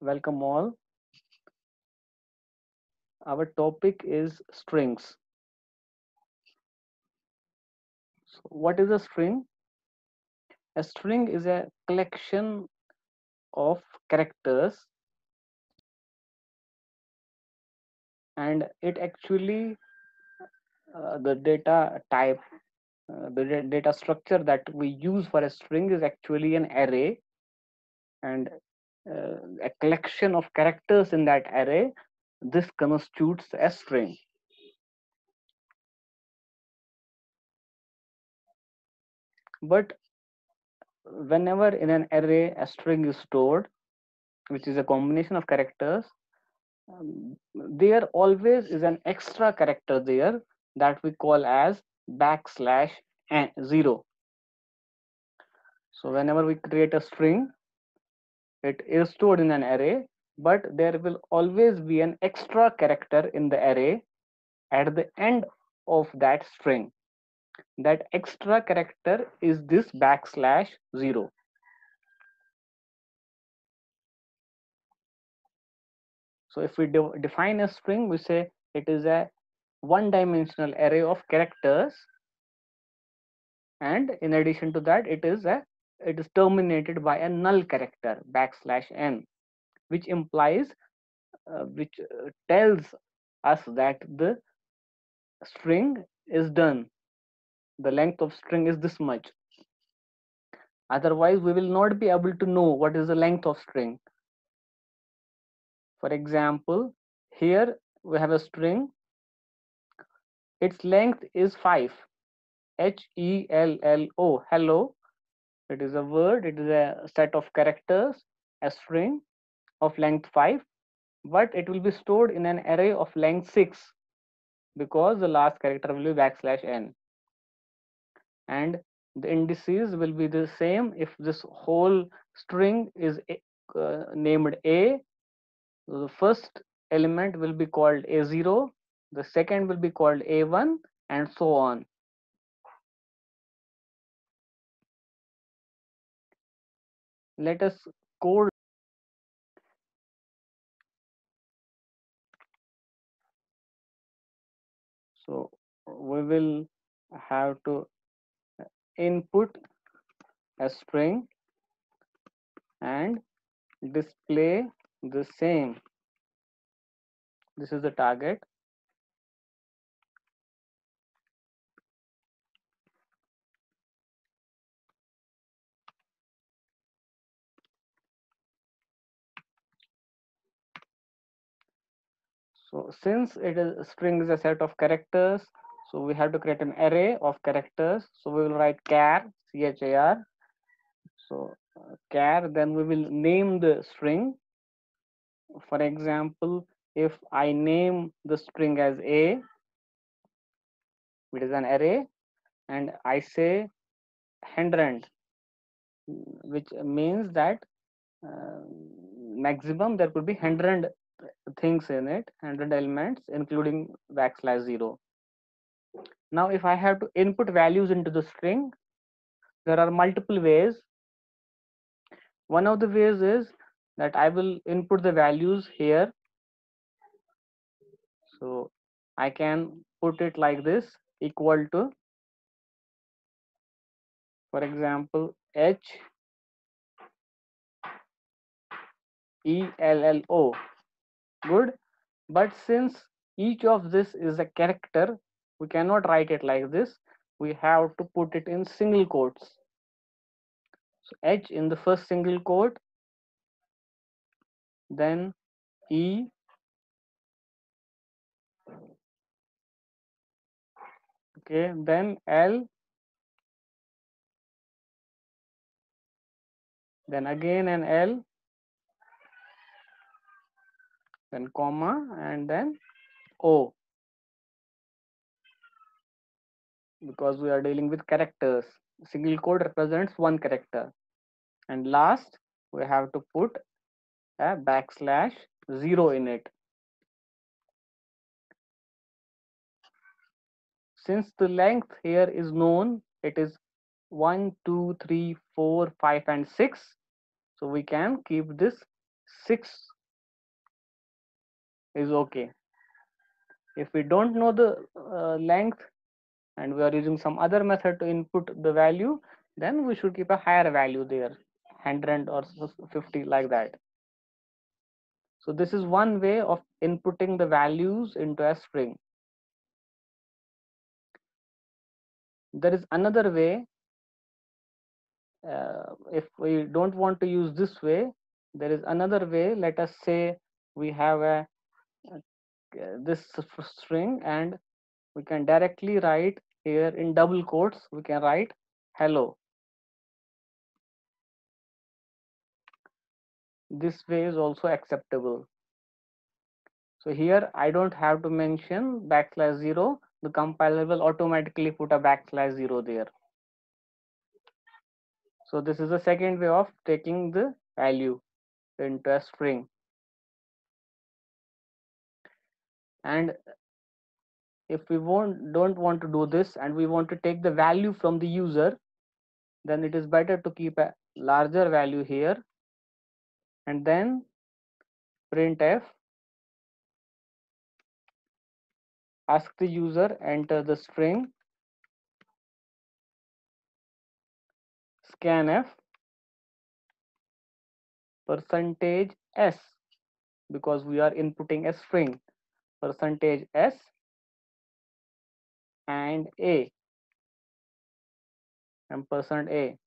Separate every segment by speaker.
Speaker 1: Welcome all. Our topic is strings. So what is a string? A string is a collection of characters, and it actually the data type, data structure that we use for a string is actually an array, and a collection of characters in that array. This constitutes a string. But whenever in an array a string is stored, which is a combination of characters, there always is an extra character there that we call as backslash and 0. So whenever we create a string, it is stored in an array, but there will always be an extra character in the array at the end of that string. That extra character is this backslash 0. So if we define a string, we say it is a one-dimensional array of characters, and in addition to that, it is terminated by a null character backslash n, which implies which tells us that the string is done. The length of string is this much. Otherwise, we will not be able to know what is the length of string. For example, here we have a string. Its length is 5. HELLO, hello. It is a word, it is a set of characters, a string of length 5, but it will be stored in an array of length 6 because the last character will be backslash n, and the indices will be the same. If this whole string is named a, the first element will be called a0, the second will be called a1, and so on. Let us code. So we will have to input a string and display the same. This is the target. So since it is string is a set of characters, so we have to create an array of characters. So we will write char, char. So char, then we will name the string. For example, if I name the string as a, it is an array, and I say 100, which means that maximum there could be 100 things in it, 100 elements, including backslash 0. Now, if I have to input values into the string, there are multiple ways. One of the ways is that I will input the values here. So I can put it like this, equal to, for example, HELLO. Good. But since each of this is a character, we cannot write it like this. We have to put it in single quotes. So H in the first single quote, then E, okay, then L, then again an L, then comma, and then O, because we are dealing with characters. Single quote represents one character. And last, we have to put a backslash 0 in it. Since the length here is known, it is 1, 2, 3, 4, 5, and 6. So we can keep this 6 is okay. If we don't know the length and we are using some other method to input the value, then we should keep a higher value there, 100 or 50, like that. So this is one way of inputting the values into a string. There is another way. If we don't want to use this way, there is another way. Let us say we have this string, and we can directly write here in double quotes, we can write hello. This way is also acceptable. So here I don't have to mention \0. The compiler will automatically put a \0 there. So this is the second way of taking the value into a string. And if we don't want to do this and we want to take the value from the user, then it is better to keep a larger value here and then printf, ask the user, enter the string scanf %s, because we are inputting a string, %s and a and %a.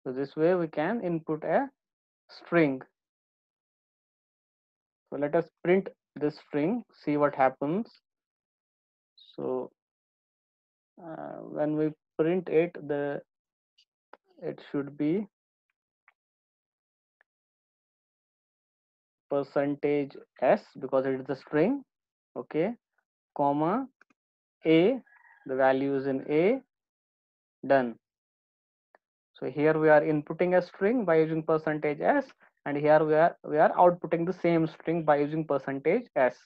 Speaker 1: So this way we can input a string. So let us print this string, see what happens. So when we print it, it should be %s because it is a string, okay, comma a, the value is in a, done. So here we are inputting a string by using %s, and here we are outputting the same string by using %s.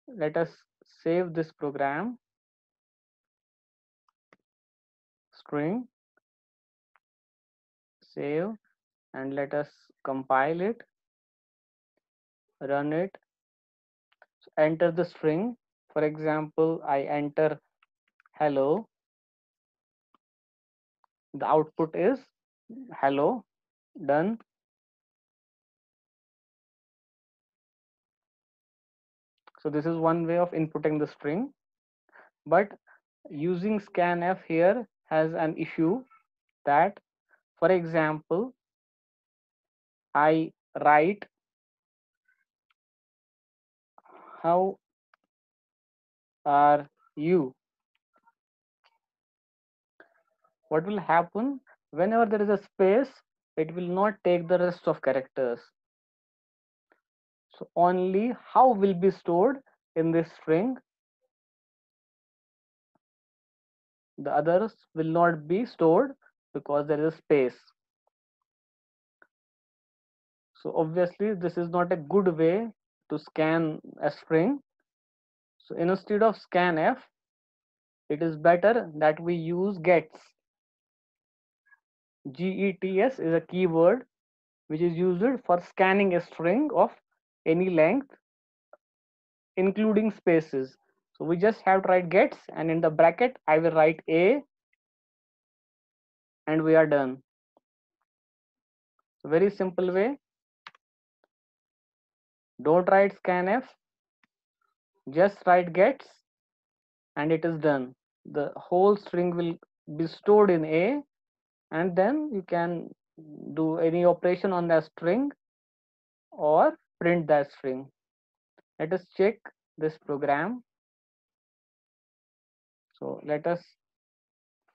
Speaker 1: Let us save this program, string, save, and let us compile it, run it. So enter the string. For example, I enter hello. The output is hello, done. So this is one way of inputting the string, but using scanf here has an issue that, for example, I write how are you. What will happen whenever there is a space? It will not take the rest of characters. So only how will be stored in this string. The others will not be stored because there is a space. So obviously this is not a good way to scan a string. So instead of scanf, it is better that we use gets. Gets is a keyword which is used for scanning a string of any length, including spaces. So we just have to write gets, and in the bracket I will write a, and we are done. So very simple way. Don't write scanf, just write gets, and it is done. The whole string will be stored in a, and then you can do any operation on the string or print that string. Let us check this program. So let us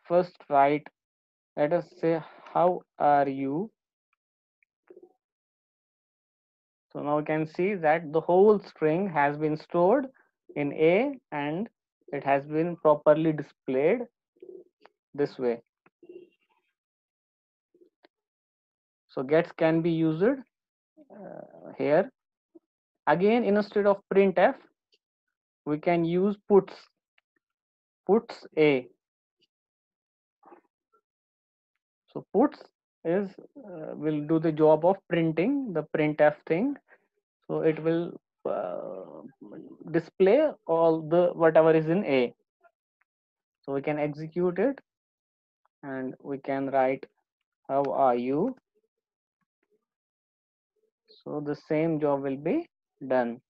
Speaker 1: first write, let us say how are you. So now we can see that the whole string has been stored in a and it has been properly displayed this way. So gets can be used here. Again, instead of printf, we can use puts a. So puts is will do the job of printing the printf thing. So it will uh, display all the whatever is in a. So we can execute it and we can write how are you. So the same job will be done.